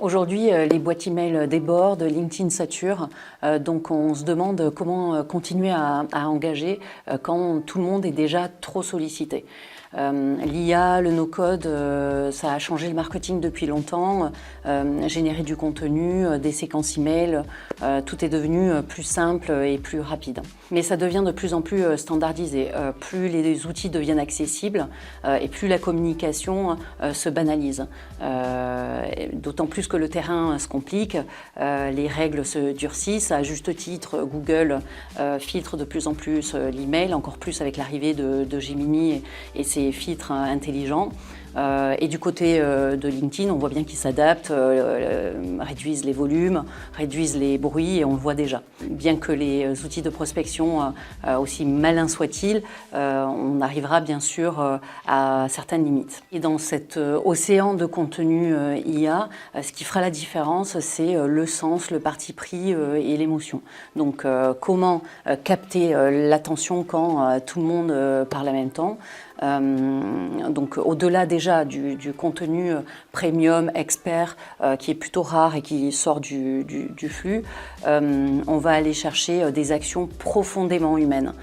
Aujourd'hui, les boîtes email débordent, LinkedIn sature, donc on se demande comment continuer à engager quand tout le monde est déjà trop sollicité. L'IA, le no-code, ça a changé le marketing depuis longtemps. Générer du contenu, des séquences email, tout est devenu plus simple et plus rapide. Mais ça devient de plus en plus standardisé. Plus les outils deviennent accessibles et plus la communication se banalise. D'autant plus que le terrain se complique, les règles se durcissent. À juste titre, Google filtre de plus en plus l'email, encore plus avec l'arrivée de Gemini et ses filtres intelligents. Et du côté de LinkedIn, on voit bien qu'ils s'adaptent, réduisent les volumes, réduisent les bruits, et on le voit déjà. Bien que les outils de prospection, aussi malins soient-ils, on arrivera bien sûr à certaines limites. Et dans cet océan de contenu IA, ce qui fera la différence, c'est le sens, le parti pris et l'émotion. Donc comment capter l'attention quand tout le monde parle en même temps. Donc au-delà déjà du contenu premium, expert, qui est plutôt rare et qui sort du flux, on va aller chercher des actions profondément humaines,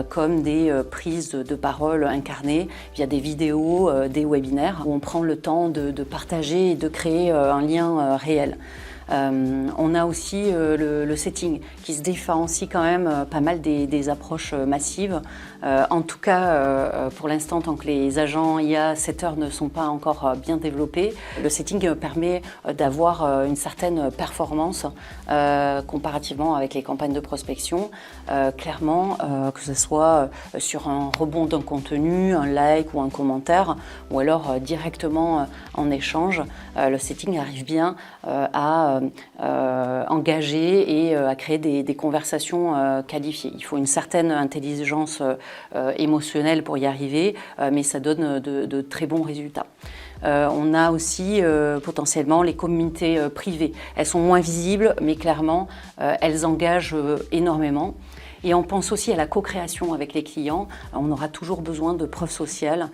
comme des prises de parole incarnées via des vidéos, des webinaires, où on prend le temps de partager et de créer un lien réel. On a aussi le setting qui se différencie quand même pas mal des approches massives. En tout cas, pour l'instant, tant que les agents IA setters ne sont pas encore bien développés, le setting permet d'avoir une certaine performance comparativement avec les campagnes de prospection. Clairement, que ce soit sur un rebond d'un contenu, un like ou un commentaire, ou alors directement en échange, le setting arrive bien à engager et à créer des conversations qualifiées. Il faut une certaine intelligence émotionnelle pour y arriver, mais ça donne de très bons résultats. On a aussi potentiellement les communautés privées. Elles sont moins visibles, mais clairement, elles engagent énormément. Et on pense aussi à la co-création avec les clients. On aura toujours besoin de preuves sociales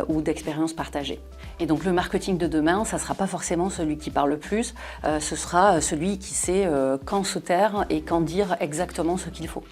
ou d'expériences partagées. Et donc le marketing de demain, ça ne sera pas forcément celui qui parle le plus, ce sera celui qui sait quand se taire et quand dire exactement ce qu'il faut.